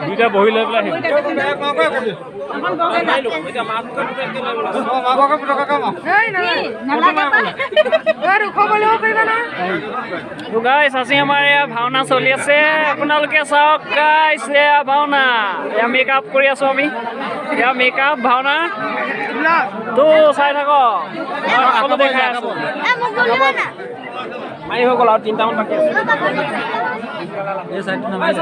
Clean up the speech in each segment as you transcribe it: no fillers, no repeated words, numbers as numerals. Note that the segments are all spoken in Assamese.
দুইটা বহি লৈ পেলাই गाइस আজি আমাৰ এয়া ভাওনা চলি আছে আপোনালোকে চাওক গাইস এয়া ভাওনা এয়া মেকআপ কৰি আছো আমি এয়া মেকআপ ভাওনা তো চাই থাকো সকলো দেখাই আছো মাই হৈ গ'ল আৰু তিনটামান বাকি আছে এই সাইডটো নামাই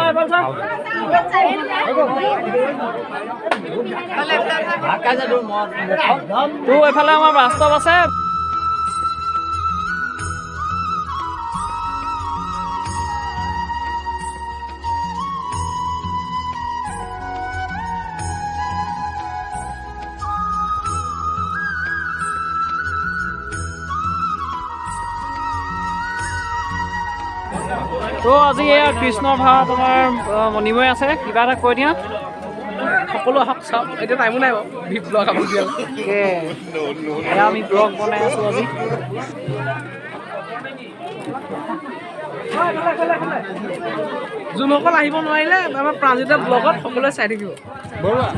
তো এফালে আমাৰ বাস্তৱ আছে তো আজি এয়া কৃষ্ণৰ ভাও তোমাৰ মণিময় আছে কিবা এটা কৈ দিয়া সকলো আহক চাওক এতিয়া টাইমো নাই বাৰু ব্লগ আপুনি দিয়া এয়া আমি ব্লগ বনাই আছোঁ আজি যোনসকল আহিব নোৱাৰিলে আমাৰ প্ৰাঞ্জিতা ব্লগত সকলোৱে চাই থাকিব বৰুৱা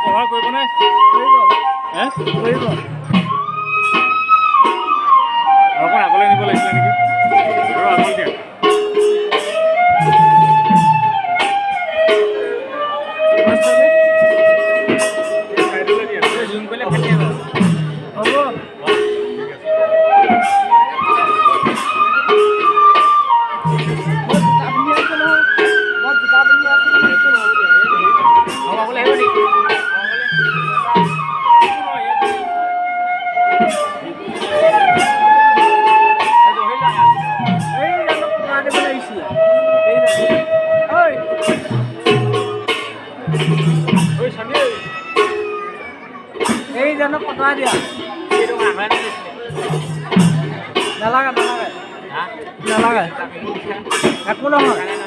কভাৰ কৰিবনে কৰিব অকণ আগলৈ নিব লাগিছিলে নেকি আৰু আগলৈ দিয়া জুম কৰিলে ফাটি যাব হ'ব এই জানো পটা দিয়া নালাগে নালাগে নালাগে একো নহয়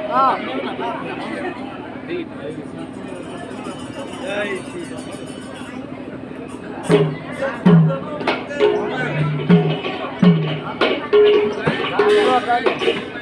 Hãy subscribe cho kênh Ghiền Mì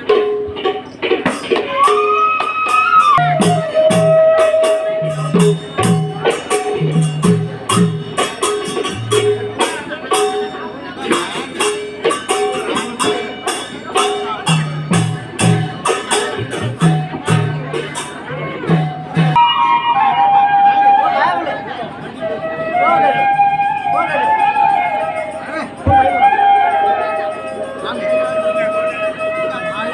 Gõ để không bỏ lỡ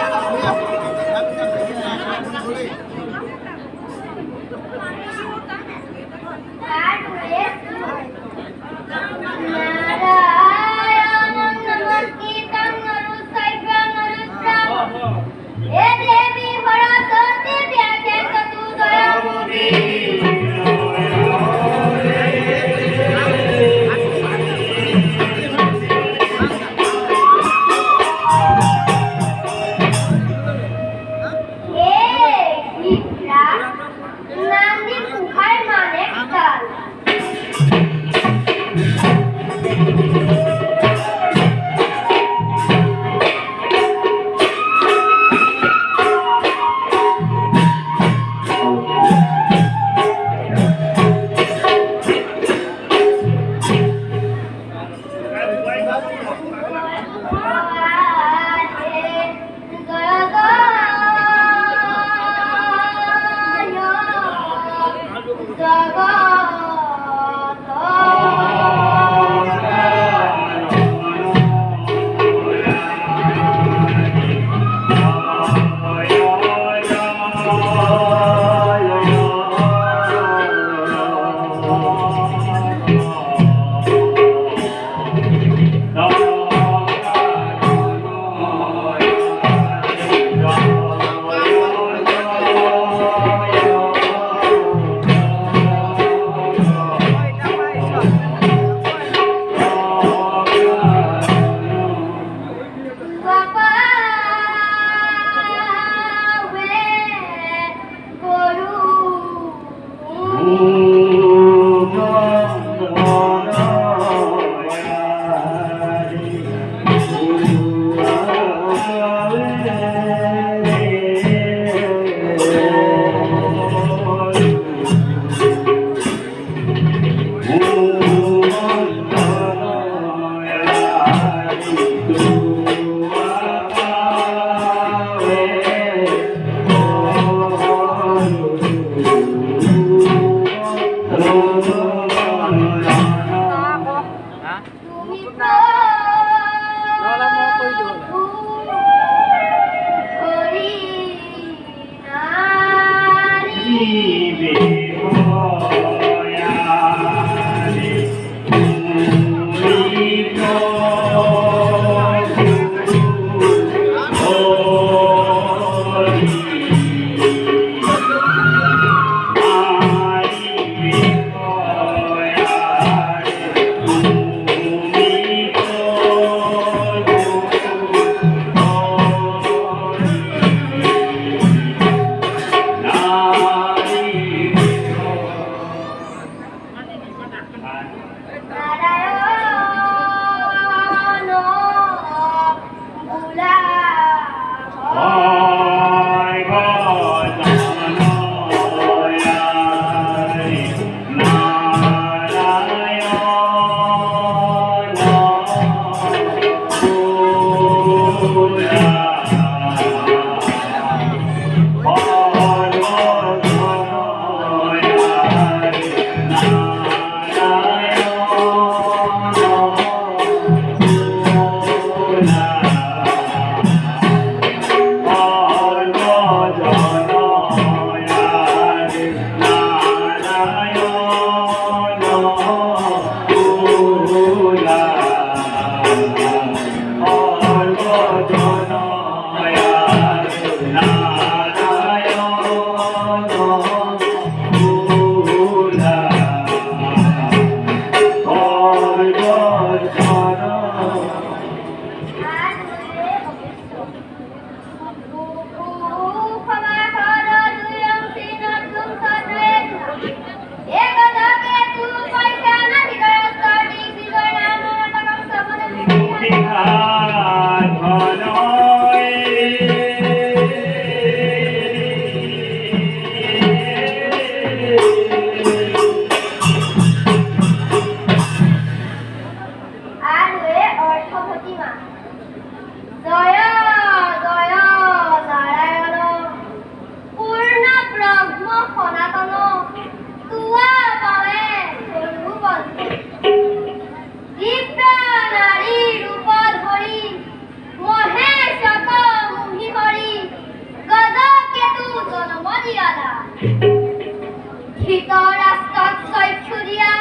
ভিতৰ ৰাস্তাত চক্ষু দিয়া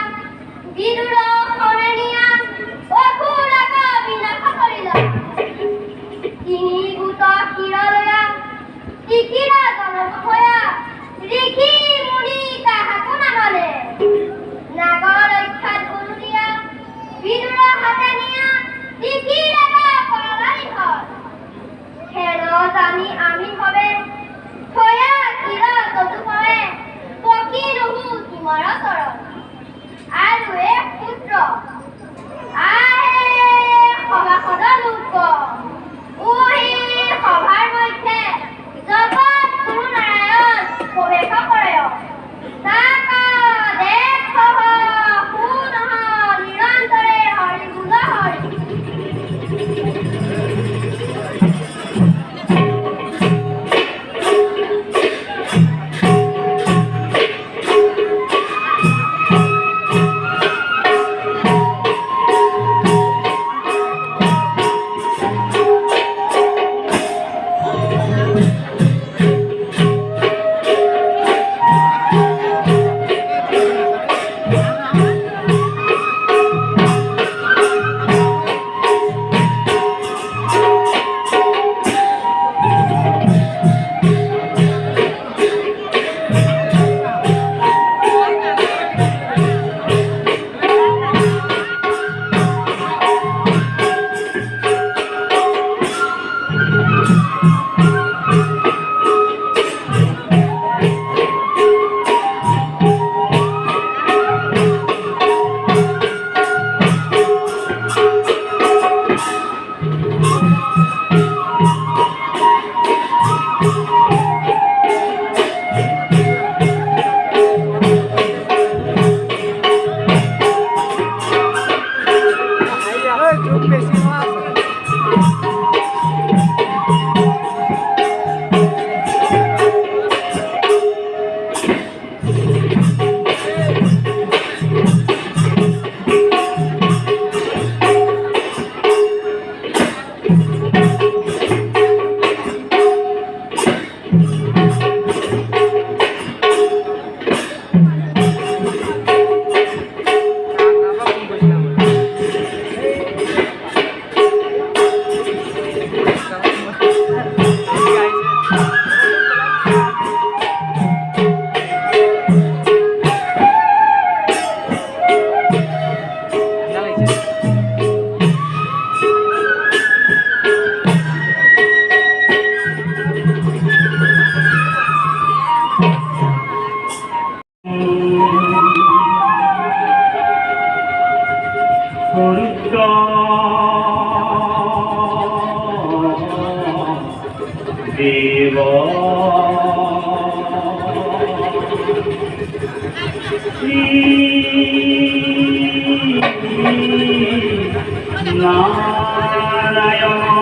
বিদুৰ শৰণীয়া অসুৰক বিনাশ কৰিলা তিনি গোট শিৰলয়া টিকিৰা জনমহয়া ঋষি মুনি কাহাকো নামানে নাগৰ ৰক্ষাত গৰু দিয়া বিদুৰ হাতে নিয়া টিকিৰাক পৰদাৰি হয় খেৰত আমি হবে থয়া কিৰা ততু পৰে পক্ষী নহু তোমাৰ চৰণ আৰু এক পুত্ৰ আহে সভাসদ লোক ওহি সভাৰ মধ্যে জগত গুৰু নাৰায়ণ প্ৰৱেশ কৰে তাক দেখ শুন নিৰন্তৰে হৰি গুণ হৰি দেব নাৰায়ণ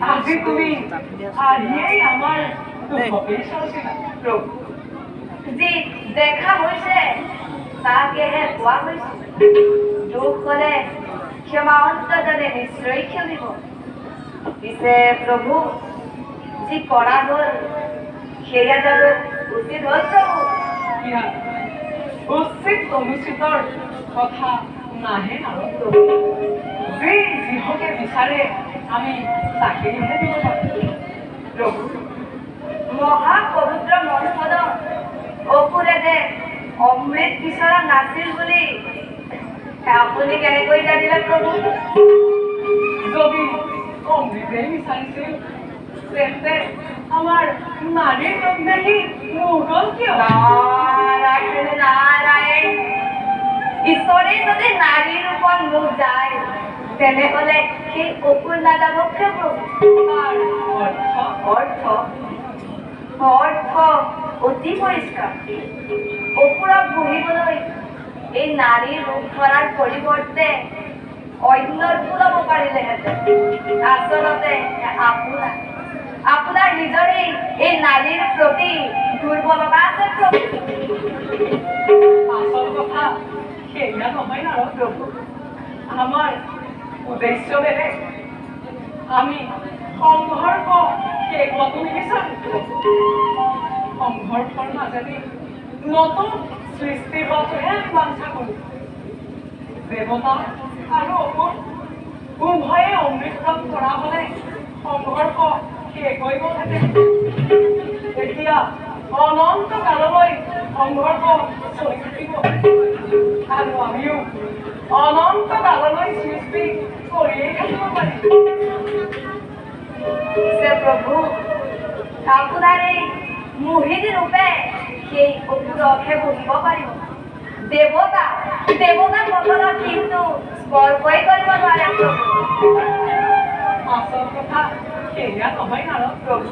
আজি তুমি আহিয়েই আমাৰ দুখকেই চাইছিলা প্ৰভু। যি দেখা হৈছে তাকেহে কোৱা হৈছে। দুখ হলে ক্ষমান্তজনে নিশ্চয় ক্ষমিব। পিছে প্ৰভু যি কৰা হ'ল সেয়া জানো উচিত হ'ল প্ৰভু? উচিত অনুচিতৰ কথা নাহে আৰু প্ৰভু। যি যিহকে বিচাৰে আমি তাকেইহে দিব পাৰোঁ প্ৰভু। মহাপবিত্ৰ মনসদন অসুৰে যে অমৃত বিচৰা নাছিল বুলি আপুনি কেনেকৈ জানিলে প্ৰভু? যদি অমৃতেই বিচাৰিছিল তেন্তে আমাৰ নাৰীৰ ৰূপ দেখি মুগল কিয়? নাৰায়ণ নাৰায়ণ, ঈশ্বৰে যদি নাৰীৰ ৰূপত মোক যায় তেনেহলে সেই অসুৰ নাযাব প্ৰভু। তাৰ অৰ্থ অৰ্থ অতি পৰিষ্কাৰ। অসুৰক বহিবলৈ এই নাৰীৰ ৰূপ ধৰাৰ পৰিৱৰ্তে অন্য ৰূপ ল'ব পাৰিলেহেঁতেন। আচলতে আপোনাৰ নিজৰে এই নাৰীৰ প্ৰতি দুৰ্বলতা আছে প্ৰভু। আচল কথা সেয়া নহয় ন প্ৰভু। আমাৰ উদ্দেশ্য বেলেগ। আমি সংঘৰ্ষ শেষতো নিবিচাৰো প্ৰভু। সংঘৰ্ষৰ মাজেদি নতুন সৃষ্টি হোৱাটোহে আমি বাঞ্ছা কৰোঁ। দেৱতা আৰু অসুৰ উভয়ে অমৃতত কৰা হলে সংঘৰ্ষ শেষ হৈ গ'লহেঁতেন। এতিয়া অনন্ত কাললৈ সংঘৰ্ষ চলি থাকিব আৰু আমিও অনন্ত কাললৈ সৃষ্টি কৰিয়েই থাকিব পাৰিম। প্ৰভু আপোনাৰ এই মোহিনী ৰূপে সেই অসুৰকহে বহিব পাৰিব। দেৱতা বদলত কিন্তু স্পৰ্শই কৰিব নোৱাৰে প্ৰভু। আচল কথা সেয়া নহয় ন প্ৰভু।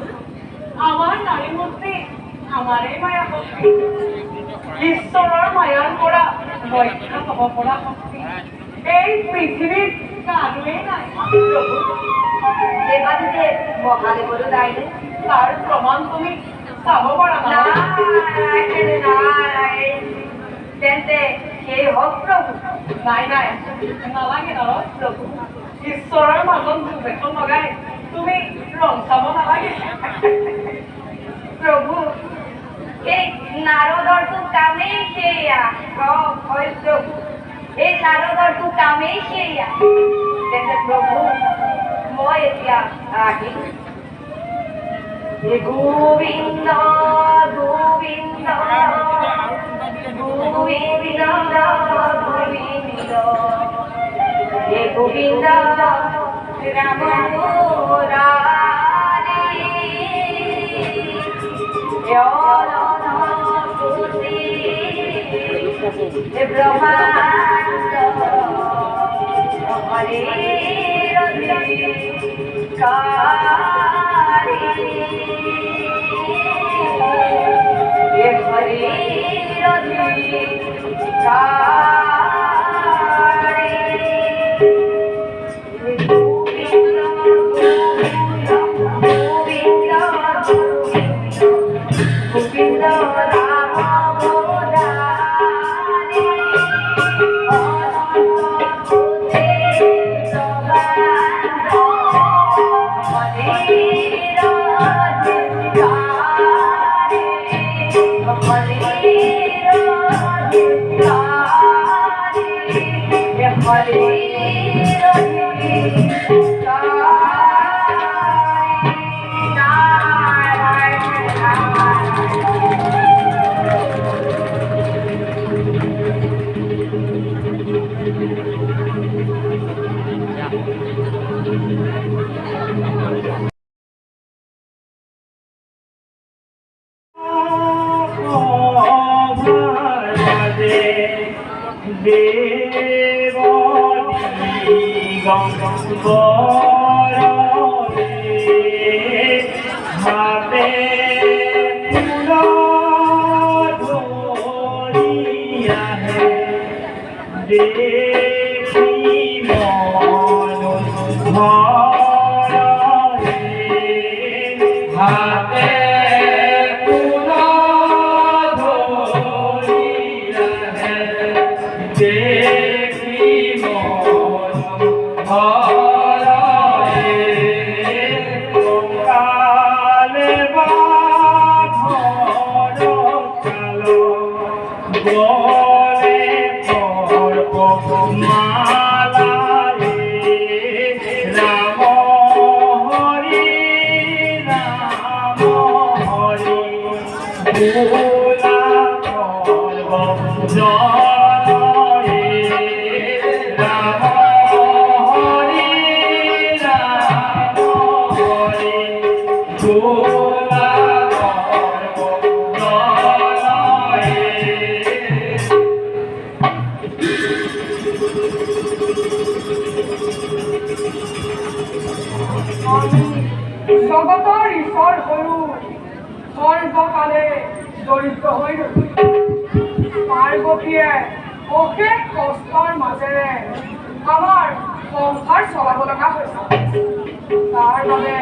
আমাৰ নাৰী মূৰ্তি আমাৰেই মায়া শক্তি। ঈশ্বৰৰ মায়াৰ পৰা ৰক্ষা পাব পৰা শক্তি এই পৃথিৱীত কাৰোৱেই নাই প্ৰভু। দেৱাদিদেৱ মহাদেৱৰো নাইনে? তাৰ প্ৰমাণ তুমি চাব পাৰা না? নাৰায়ণ নাৰায়ণ, তেন্তে সেই হওক প্ৰভু। নাই নালাগে ন প্ৰভু। ঈশ্বৰৰ মাজত মুখ এখন লগাই তুমি ৰং চাব নালাগে প্ৰভু। এই নাৰদৰটো কামেই সেয়া। হয় প্ৰভু, এই নাৰদৰটো কামেই সেয়া। তেন্তে প্ৰভু মই এতিয়া আহিম। গোবিন্দ গোবিন্দ গোবিন্দ গোবিন্দ, হে গোবিন্দ ৰাম মুৰাৰি ব্ৰহ্মাণ্ড হৰে দেখি মন হাতে পুনৰ ধৰিলেহে দেখি মন হৰয়ে কালে বা বলে মালায়ে ৰাম হৰি ৰাম হৰি ভোলা পৰ্ব জয়ে ৰাম হৰি ৰাম হৰি ভোলা পৰ্ব জয়ে জগতৰ ঈশ্বৰ হৈও সৰ্বকালে দৰিদ্ৰ হৈ ৰৈছিল। পাৰ্বতীয়ে অশেষ কষ্টৰ মাজেৰে আমাৰ সংসাৰ চলাব লগা হৈছে। তাৰ বাবে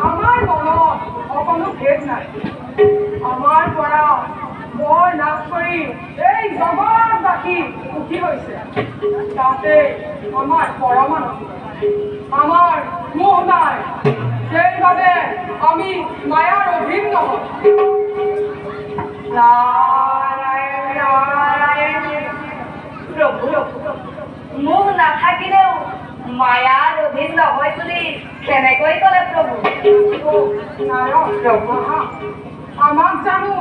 আমাৰ মনত অকণো ভেদ নাই। আমাৰ পৰা বৰ নাশ কৰি এই জগতবাসী সুখী হৈছে। তাতে আমাৰ পৰমানন্দ আমাৰ মোহ নাই। সেইবাবে আমি মায়াৰ অধীন নহয়। নাৰায়ণ নাৰায়ণ প্ৰভু মুখ নাথাকিলেও মায়াৰ অধীন নহয় বুলি কেনেকৈ ক'লে প্ৰভু? নাৰায়ণ প্ৰভু আমাক জানো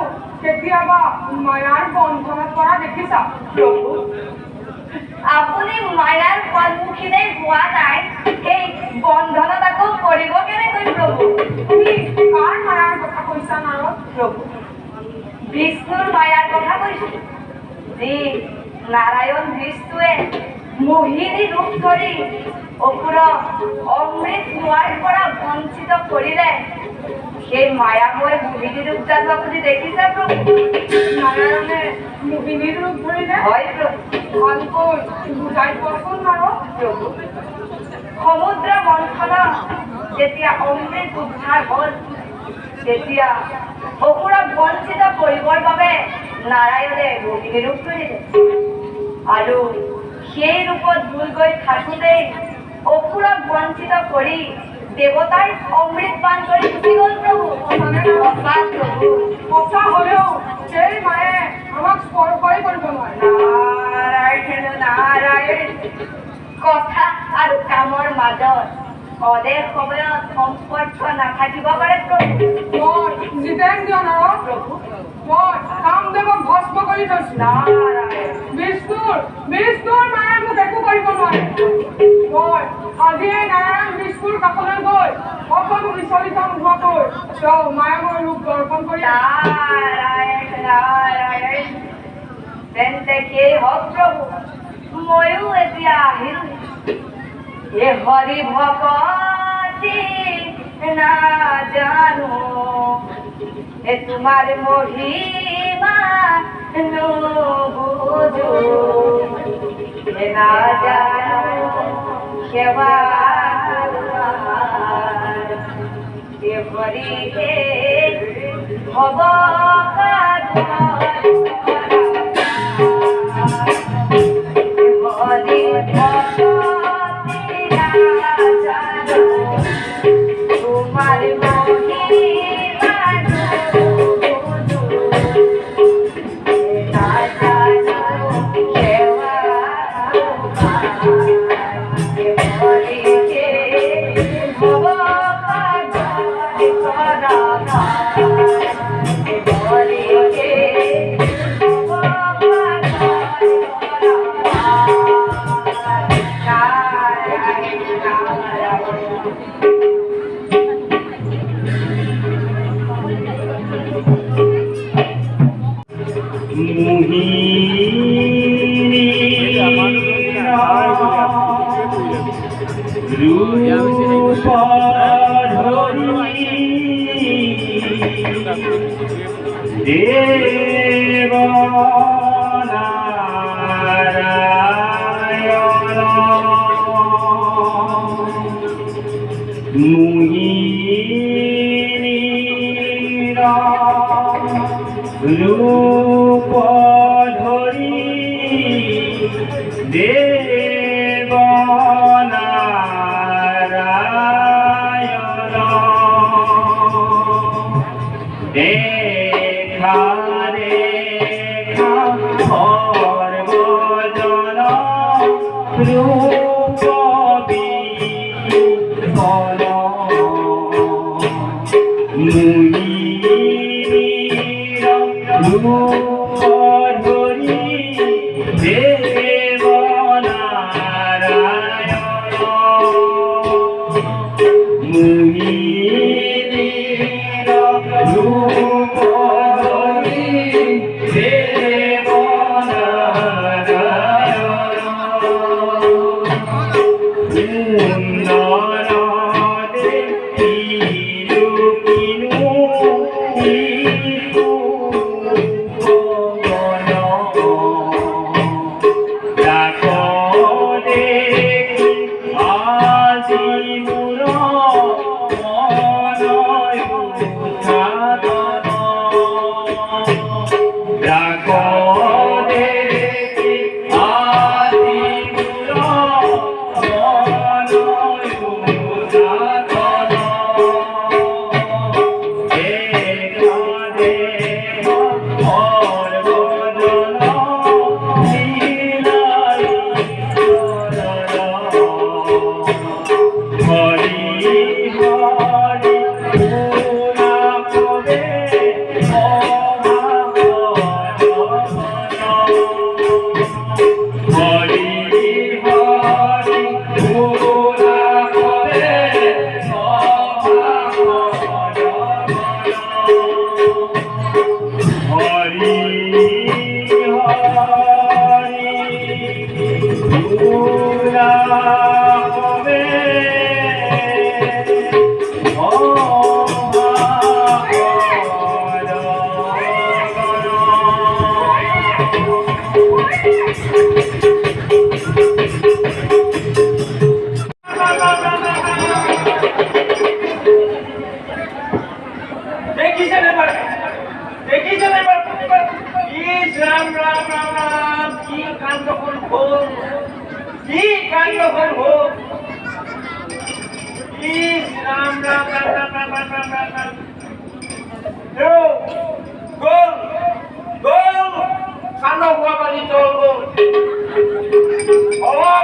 কেতিয়াবা মায়াৰ বন্ধনত পৰা দেখিছা? প্ৰভু আপুনি মায়াৰ সন্মুখীনে হোৱা নাই, সেই বন্ধনত আকৌ কৰিব কেনেকৈ প্ৰভু? তুমি কাৰ মায়াৰ কথা কৈছা নাৰদ? প্ৰভু বিষ্ণুৰ মায়াৰ কথা কৈছোঁ। যি নাৰায়ণ বিষ্ণুৱে মোহিনী ৰূপ ধৰি অসুৰক অমৃত নোৱাৰ পৰা বঞ্চিত কৰিলে, সেই মায়াময় মোহিনী ৰূপ জানো আপুনি দেখিছে প্ৰভু? নাৰায়ণে মোহিনীৰ ৰূপ ধৰিলে? হয় প্ৰভু। ভালকৈ বুজাই কোৱাচোন নাৰদ। প্ৰভু সমুদ্ৰ মন্থনত যেতিয়া অমৃত উদ্ধাৰ হ'ল, তেতিয়া অসুৰক বঞ্চিত কৰিবৰ বাবে নাৰায়ণে মোহিনী ৰূপ ধৰিলে। আৰু সেই ৰূপত ভুল গৈ থাকোঁতেই অসুৰক বঞ্চিত কৰি দেৱতাই অমৃত পান কৰি গুচি গ'ল প্ৰভু। সঁচা প্ৰভু। সঁচা হ'লেও সেই মায়ে আমাক স্পৰ্শই কৰিব নোৱাৰে। নাৰায়ণ নাৰায়ণ কথা আৰু কামৰ মাজত অদেশ সময়ত সম্পৰ্ক নাথাকিব পাৰে প্ৰভু। মই জিতেন্দ্ৰ নাৰদ প্ৰভু মই কামদেৱক ভস্ম কৰি থৈছো। নাৰায়ণ বিষ্ণুৰ মায়ে মোক একো কৰিব নোৱাৰে। মই আজিয়ে নাৰায়ণ বিষ্ণুৰ কাষলৈ গৈ অকণো বিচলিত নোহোৱাকৈ তেওঁ মায়াময় ৰূপ দৰ্শন কৰি নাৰায়ণ নাৰায়ণ তেন্তে সেই হওক প্ৰভু, ময়ো এতিয়া আহিলো। এ হৰি ভকতি নাজানো, এ তোমাৰ মহিমা নুবুজো, এ নাজানো সেৱা এ হৰি হে ভৱ হৰি ভকতি নাজানো, তোমাৰ মহিমা নুবুজো, নাজানো সেৱা হৰি হে ভৱ দেব নারায়ণ মোহিনী রূপ ধরি দেব নারায়ণ দেখা রেখা সর্বজন রূপ বিফল ধরি দেব নারায়ণ মুনির রূপ ধরি দেব নারায়ণ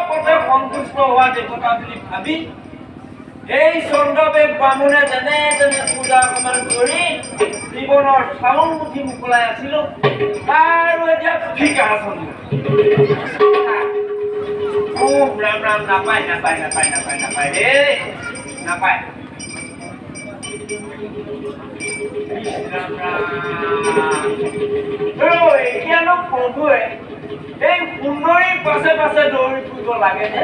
সুন্দর সন্তুষ্ট হোৱা দেৱতা বুলি ভাবি এই চন্দ্ৰবেগ বামুণে যেনে তেনে পূজা অকমান কৰি জীৱনৰ চাউল মুঠি মোকলাই আছিলো আৰু এতিয়া ঠিকা আচল ৰাম ৰাম নাপায় নাপায় নাপায় নাপায় নাপায় ৰে নাপায় এতিয়ানো প্ৰভুৱে এই সুন্দৰীৰ পাছে পাছে দৌৰি ফুৰিব লাগে নে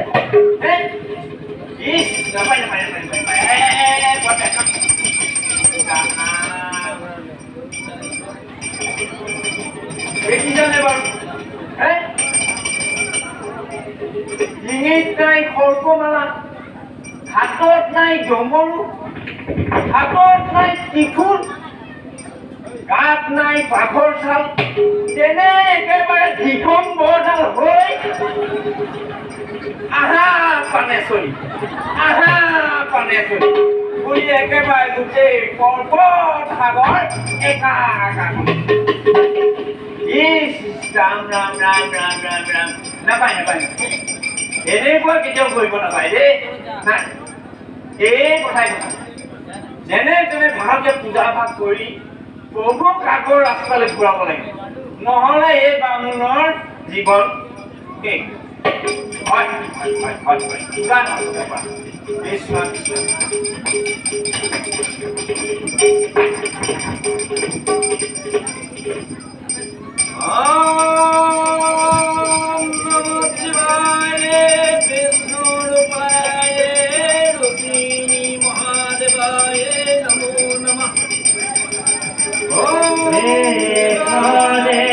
নাপায় নাপায় নাপায় দেখিছানে বাৰু ডিঙিত নাই সৰ্পমালা হাতত নাই ডমৰু হাতত নাই ত্ৰিশূল গাত নাই বাঘৰ ছাল তেনে একেবাৰে দিগম্বৰডাল হৈ আহা পানেশ্বৰী বুলি একেবাৰে গোটেই পৰ্বত সাগৰ একাকাৰ ৰাম ৰাম ৰাম ৰাম ৰাম ৰাম নাপায় নাপায় এনেকুৱা কেতিয়াও কৰিব নাপায় দেই নাই এই কথাই কথা যেনে তেনে ভালকে পূজা ভাগ কৰি প্ৰভুক আগৰ ৰাস্তালৈ ঘূৰাব লাগে নহ'লে এই বামুণৰ জীৱন শেষ হয় হয় হয় হয় কিবা নহ'ব কৃষ্ণ ওম নমঃ শিবায় বিষ্ণু রূপায় রুক্মিণী মহাদেবায় নমো নমঃ ওম হরি হরি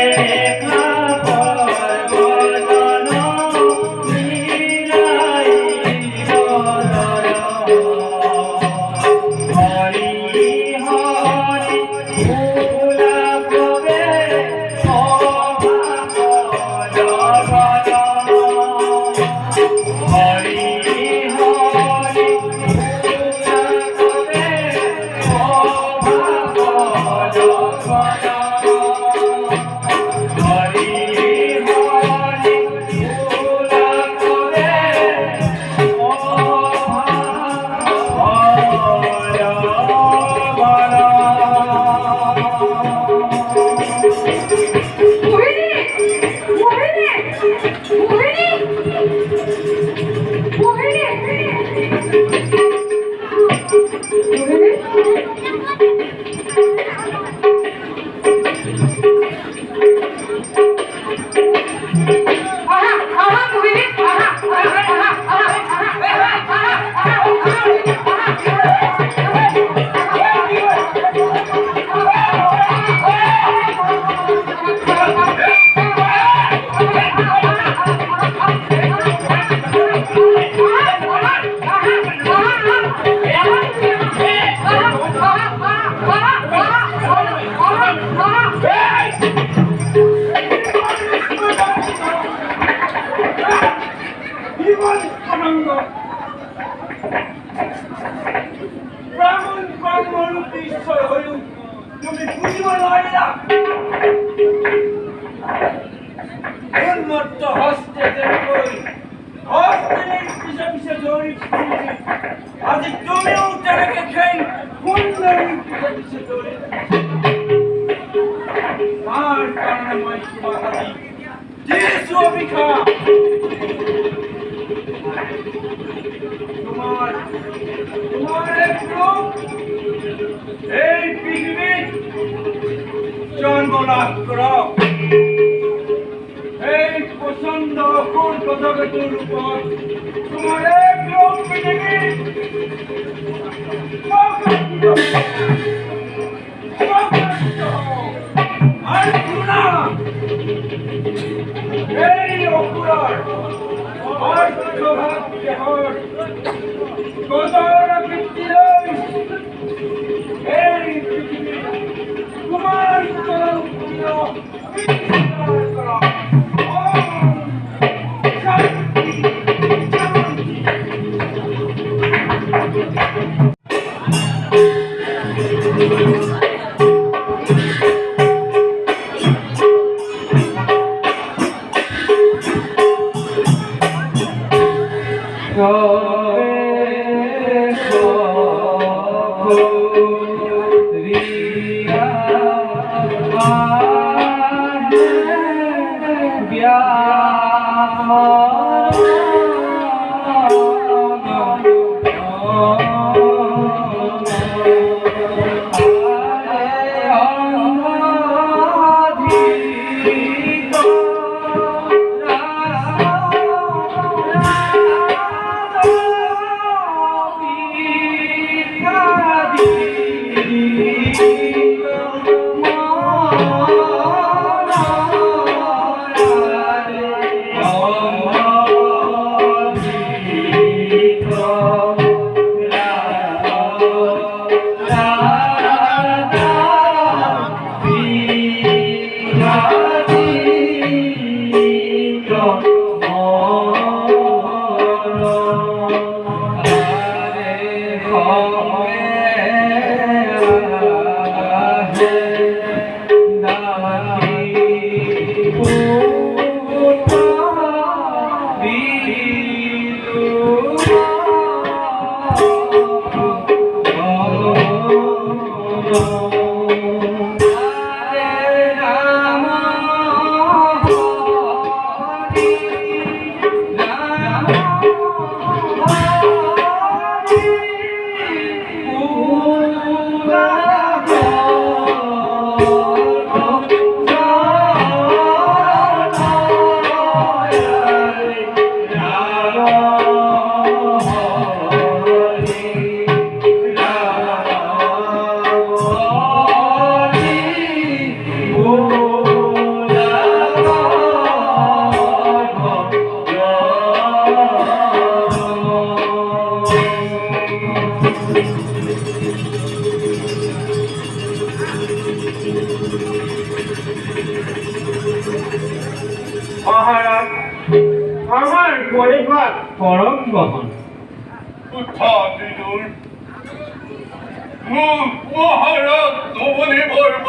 মহারাজ দমনে বর্ব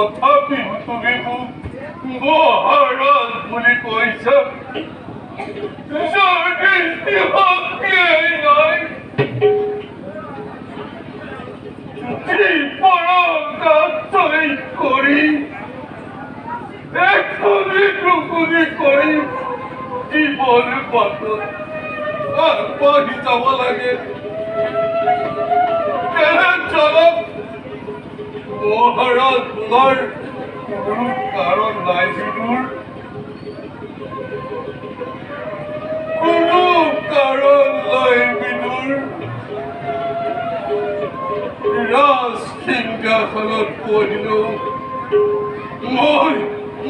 তথাপিও তুমি মোক মহাৰাজ বুলি কৈছা যাৰ দৃষ্টিশক্তিয়েই নাই যি পৰকাত জয় কৰি এখনি টুকুৰি কৰি জীৱন বাটত আগবাঢ়ি যাব লাগে তেনে চলক মহাৰাজ তোমাৰ কোনো কাৰণ নাই বিদুৰ কোনো কাৰণ নাই বিদুৰ ৰাজ সিংহাসনত বহিলেও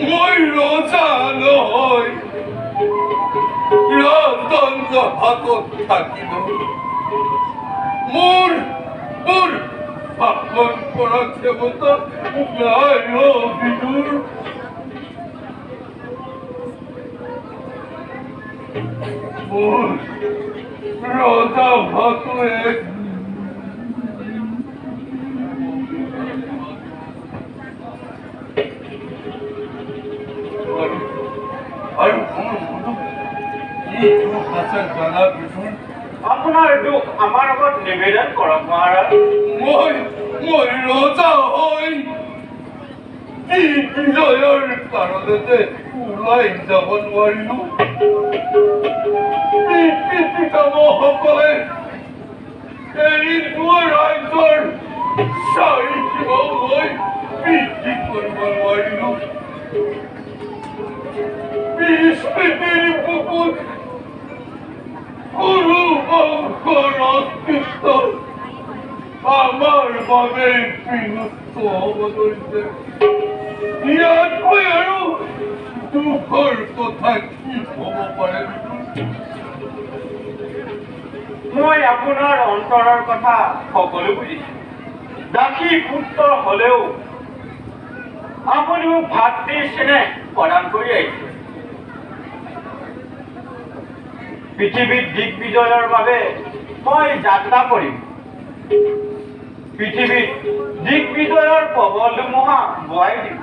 মই ৰজা নহয় ৰাজদণ্ড হাতত থাকিব মোৰ শাসন কৰা ক্ষমতা নাই বিদুৰ মোৰ ৰজা ভাটোৱে আৰু জানা বিদুৰ আপোনাৰ দুখ আমাৰ আগত নিবেদন কৰক মহাৰাজ মই ৰজা হৈ কি বিজয়ৰ কাৰণতে ওলাই যাব নোৱাৰিলো পিতামহসকলে এৰি যোৱা ৰাজ্যৰ চাৰি সীমালৈ বৃদ্ধি কৰিব নোৱাৰিলো বিস্মৃতিৰ বুকুত সৰু বংশৰ অস্তিত্ব আমাৰ বাবে বিনষ্ট হ'ব ধৰিছে ইয়াতকৈ আৰু দুখৰ কথা কি হ'ব পাৰে মই আপোনাৰ অন্তৰৰ কথা সকলো বুজিছো দাসী পুত্ৰ হলেও আপুনি মোক ভাতৃৰ স্নেহ প্ৰদান কৰি আহিছে পৃথিৱীত দিগ্বিজয়ৰ বাবে মই যাত্ৰা কৰিম পৃথিৱীত দিগ্বিজয়ৰ প্ৰবল ধুমুহা বোৱাই দিম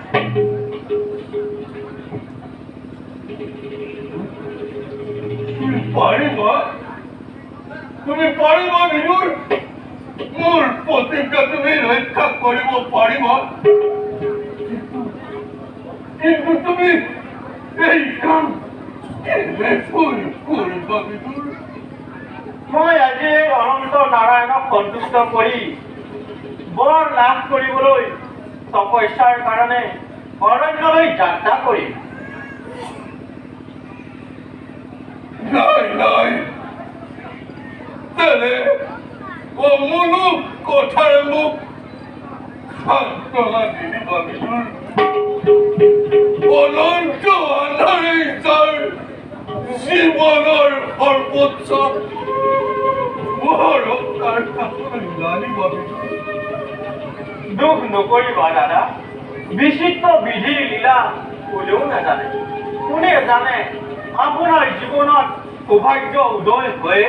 তুমি পাৰিবা বিদুৰ মোৰ প্ৰতিজ্ঞা তুমি ৰক্ষা কৰিব পাৰিবা কিন্তু তুমি এই কাম কৰিবা বিদুৰ মই আজি এই অনন্ত নাৰায়ণক সন্তুষ্ট কৰি বৰ লাভ কৰিবলৈ তপস্যাৰ কাৰণে অৰণ্যলৈ যাত্ৰা কৰিম নাই তেনে অমূলক কথাৰে মোক সান্তনা দিবা বিদুৰ অনন্ত আন্ধাৰেই যাৰ জীৱনৰ সৰ্বোচ্চ মহাৰক্ষাৰ কাষলৈ জানিবা বিদুৰ দুখ নকৰিবা দাদা বিচিত্ৰ বিধিৰ লীলা কোনেও নাজানে কোনে জানে আপোনাৰ জীৱনত সৌভাগ্য উদয় হৈ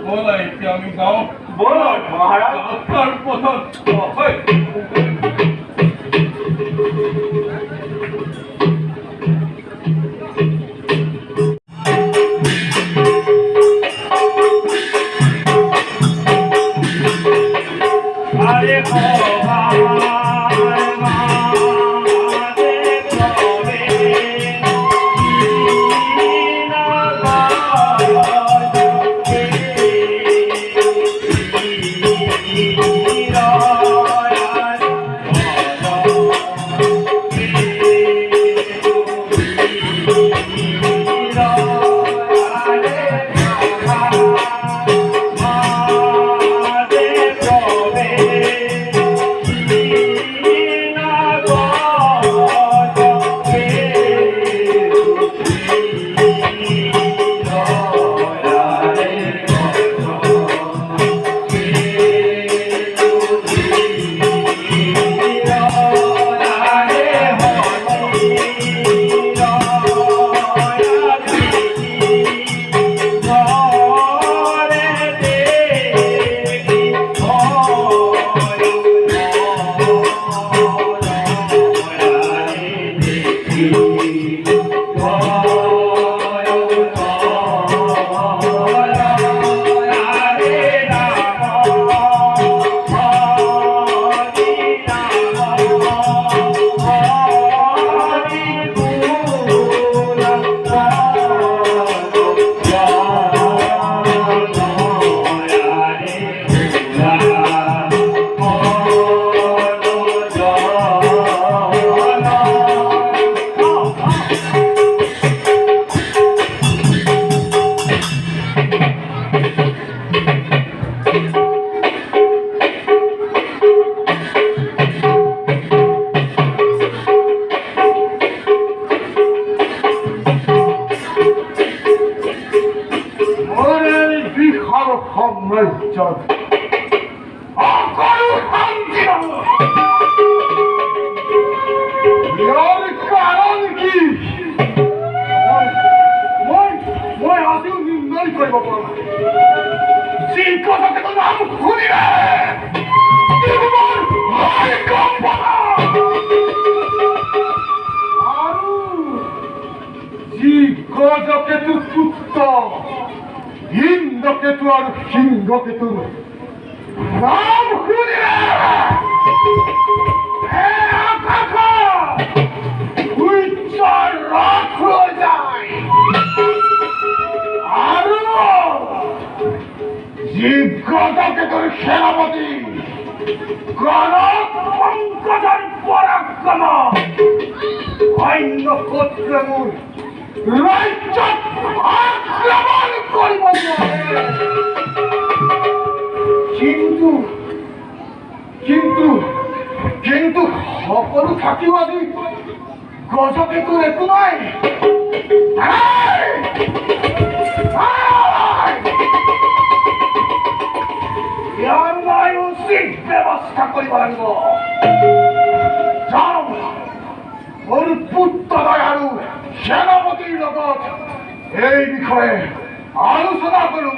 ব'লা এতিয়া আমি যাওঁ বলক মহাৰাজ তাৰ পথত হয় সাম্ৰাজ্যত অকল শান্তি নহয়। ইয়াৰ কাৰণ কি মই আজিও নিৰ্ণয় কৰিব পৰা নাই। যি কথাকে তো নাম শুনিলে আৰু যি গজকেতু পুত্ৰ ইন্দ্ৰকেতু আৰু সিংহকেতু নাম শুনিলে ৰথ হৈ যায় আৰু যি গজকেতুৰ সেনাপতি গণক পংকজৰ পৰাক্ৰম অন্য শত্ৰুৱে মোৰ ৰাজ্যত আক্ৰমণ কৰিব নোৱাৰে। কিন্তু সকলো থাকিও আজি গজকেতুৰ একো নাই। ইয়াৰ মই উচিত ব্যৱস্থা কৰিব লাগিব। যাওঁ মোৰ পুত্ৰদ্বয় আৰু সেনাপতিৰ লগত এই বিষয়ে আলোচনা কৰোঁ।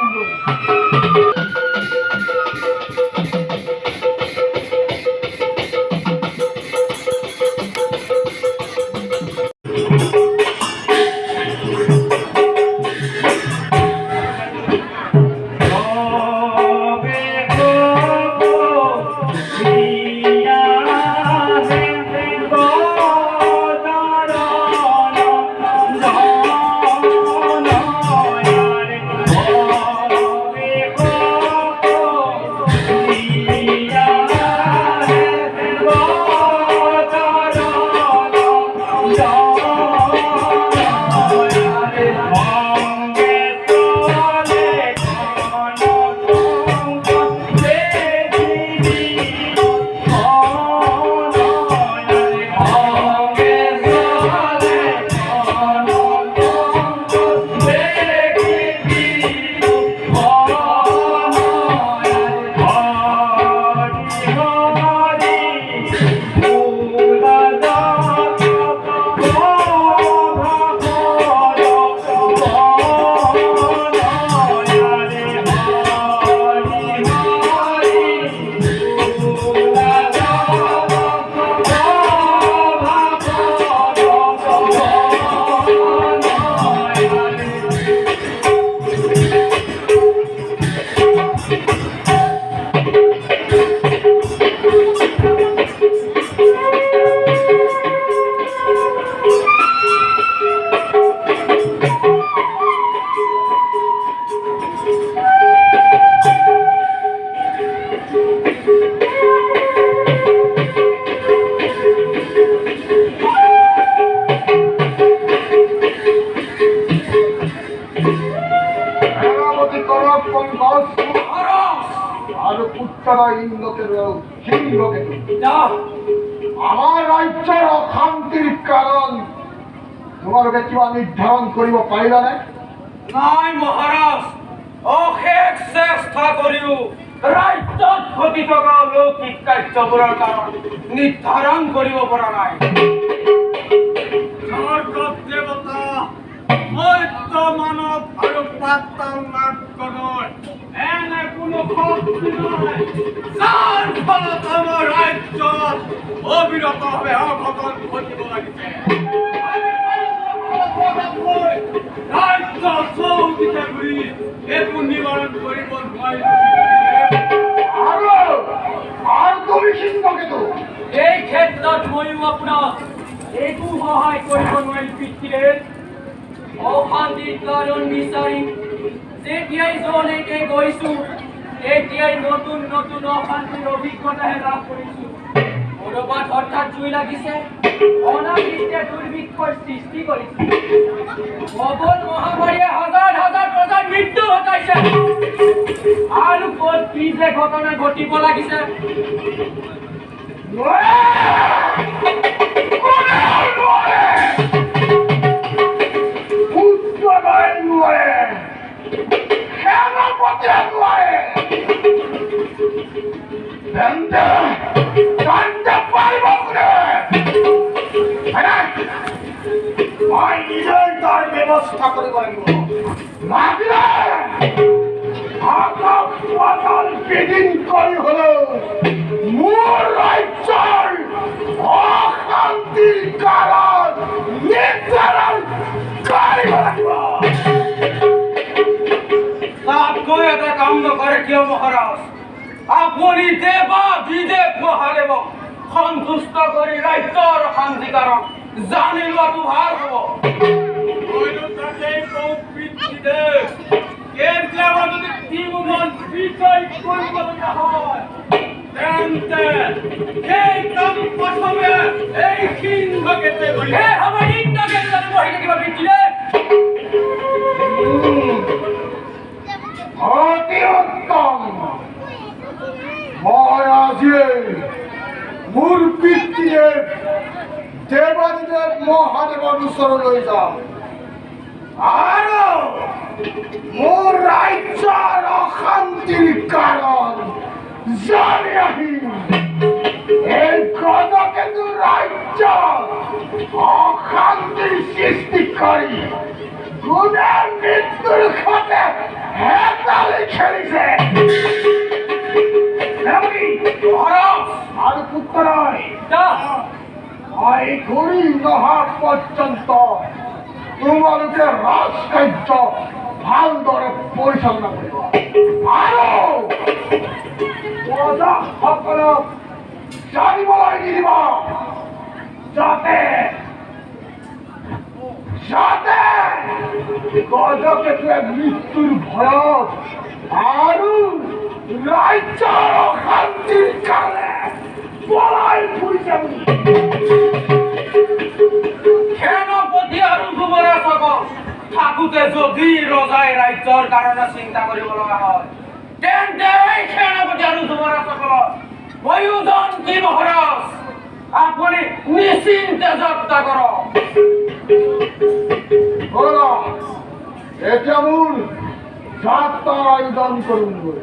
আৰু পুত্ৰৰ ইন্দ্ৰকেতু সিংহকেতু আমাৰ ৰাজ্যৰ অশান্তিৰ কাৰণ তোমালোকে কিবা নিৰ্ধাৰণ কৰিব পাৰিলানে? নাই মহাৰাজ, অশেষ চেষ্টা কৰিও ৰাজ্যত ঘটি থকা অলৌকিক কাৰ্যবোৰৰ কাৰণ নিৰ্ধাৰণ কৰিব পৰা নাই। দেৱতা মধ্য মানৱ আৰু পাতাল নাগগণৰ এনে কোনো শক্তি নাই যাৰ ফলত আমাৰ ৰাজ্যত অবিৰতভাৱে অঘটন ঘটিব লাগিছে। ৰাজ্য চৌদিশে ঘূৰি একো নিবাৰণ কৰিব নোৱাৰিলে। আৰু তুমি সিংহকেতু এই ক্ষেত্ৰত ময়ো আপোনাক একো সহায় কৰিব নোৱাৰিম পিতৃদেৱ। অশান্তিৰ কাৰণ বিচাৰি যেতিয়াই যলৈকে গৈছো তেতিয়াই নতুন নতুন অশান্তিৰ অভিজ্ঞতাহে লাভ কৰিছো। ক'ৰবাত হঠাৎ জুই লাগিছে, অনাবৃষ্টিয়ে দুৰ্ভিক্ষৰ সৃষ্টি কৰিছে, প্ৰবল মহামাৰীয়ে হাজাৰ হাজাৰ প্ৰজাৰ মৃত্যু ঘটাইছে, আৰু ক'ত কি যে ঘটনা ঘটিব লাগিছে। সেনাপতি নয় জানতে পারব করে আমি নিজেই তার ব্যবস্থা করে পারব মাগলে আকাশ পাতাল বেদিন করি হলো মোর রাজ্যের অশান্তির কারণ নির্ধারণ করি রাখব आपको এটা কাম করে কেউ মহারাজ আপনি দেবা বিদেব মহাদেব সন্তুষ্ট কৰি ৰাজ্যৰ শান্তি কাৰণ জানি লোৱাটো ভাল হ'ব মইনো তাকে কৌপিদেৱ কেতিয়াবা যদি তিমুমন বিজয় কৰিবলগীয়া হয় তেন্তে সেই কাম প্ৰথমে এই সিংহকেতে কৰি হে আমাৰ ইন্দ্ৰকে যদি বহি থাকিব বিদ্যুৎ অতি উত্তম মহাৰাজে মোৰ পিতৃদেৱ দেৱাদিদেৱ মহাদেৱৰ ওচৰলৈ যাম আৰু মোৰ ৰাজ্যৰ অশান্তিৰ কাৰণ জানি আহিম এই গজকেতু ৰাজ্যত অশান্তিৰ সৃষ্টি কৰি গুণে মৃত্যুৰ খাতে হেতালি খেলিছে আৰ পুত্ৰ এই ঘড়ি নহা পৰ্যন্ত তোমালোকে ৰাজকাৰ্য ভালদৰে পৰিচালনা কৰিব আৰু প্ৰজাসকলক জানিবলৈ নিদিব যাতে গজকেতুৱে মৃত্যুৰ ভয়ত আৰু ৰাজ্যৰ অশান্তিৰ কাৰণে পলাই ফুৰিছে বুলি সেনাপতি আৰু যুৱৰাজসকল থাকোঁতে যদি ৰজাই ৰাজ্যৰ কাৰণে চিন্তা কৰিব লগা হয় তেন্তে এই সেনাপতি আৰু যুৱৰাজসকলৰ প্ৰয়োজন কি মহাৰাজ আপুনি নিশ্চিন্তে যাত্ৰা কৰক এতিয়া মোৰ যাত্ৰাৰ আয়োজন কৰোঁগৈ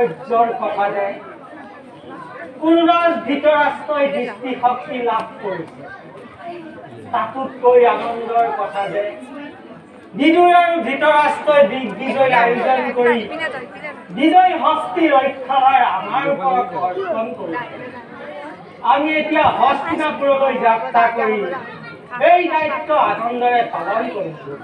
আশ্চৰ্যৰ কথা যে কোনৰাজ ধৃতৰাষ্ট্ৰই দৃষ্টিশক্তি লাভ কৰিছে। তাতোতকৈ আনন্দৰ কথা যে বিদুৰ আৰু ধৃতৰাষ্ট্ৰই দিগ্বিজয় আয়োজন কৰি বিজয় হস্তি ৰক্ষাৰ আমাৰ ওপৰত অৰ্পণ কৰিছে। আমি এতিয়া হস্তিনাপুৰলৈ যাত্ৰা কৰি এই দায়িত্ব আনন্দৰে পালন কৰিছোঁ।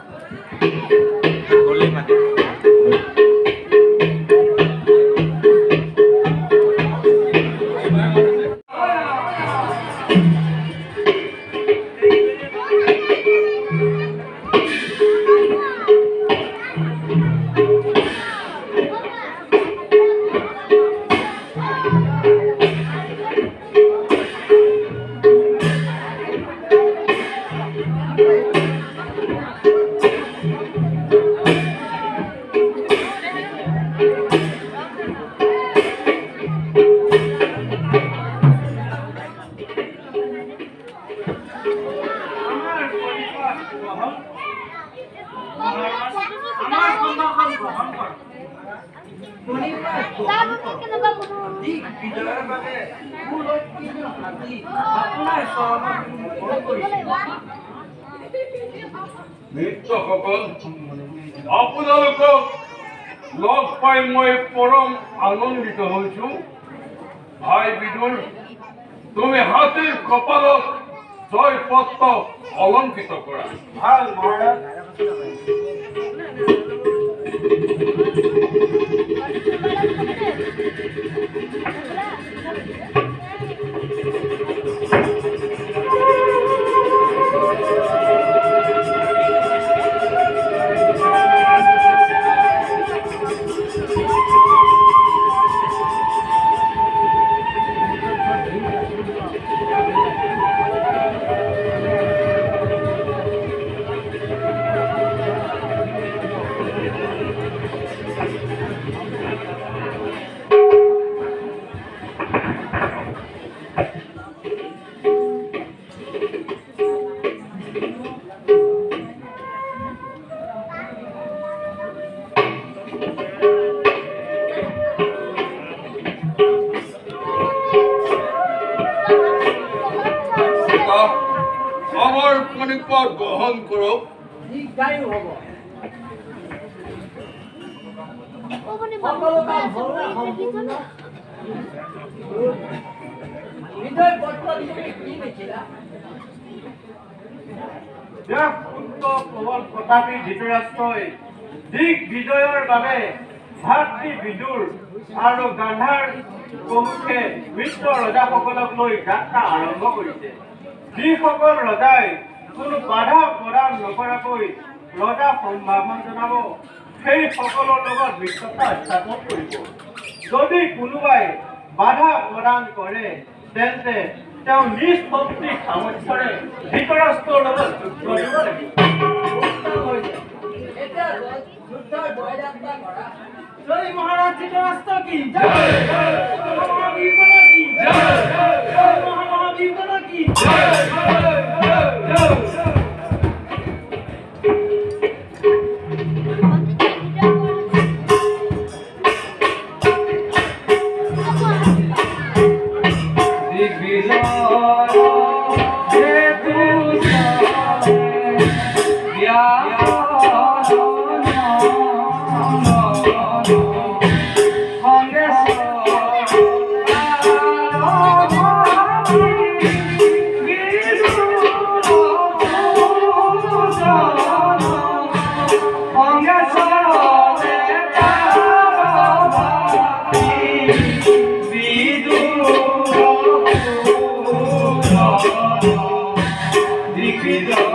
মিত্ৰসকল, আপোনালোকক লগ পাই মই পৰম আনন্দিত হৈছো। ভাই বিদুৰ, তুমি হাতীৰ কপালত জয়পত্ৰ অলংকৃত কৰা। ভাল মহাৰাজ। আমাৰ মণিপদ গ্ৰহণ কৰক। প্ৰবল প্ৰতাপী ধৃতৰাষ্ট্ৰই দিগ্বিজয়ৰ বাবে ভাতৃ বিদুৰ আৰু গান্ধাৰ প্ৰমুখে মিত্ৰ ৰজাসকলক লৈ যাত্ৰা আৰম্ভ কৰিছে। যিসকল ৰজাই কোনো বাধা প্ৰদান নকৰাকৈ ৰজা সম্ভাৱন জনাব, সেই সকলৰ লগত মিত্ৰতা স্থাপন কৰিব। যদি কোনোবাই বাধা প্ৰদান কৰে তেন্তে তেওঁ নিজ শক্তি সামৰ্থ্যৰে ধৃতৰাষ্ট্ৰৰ লগত যুদ্ধ কৰিব লাগিব। জয় মহাৰাজ ধৃতৰাষ্ট্ৰ কি জয়, মহাবীৰ কি জয়, মহাবীৰ কি জয়। Be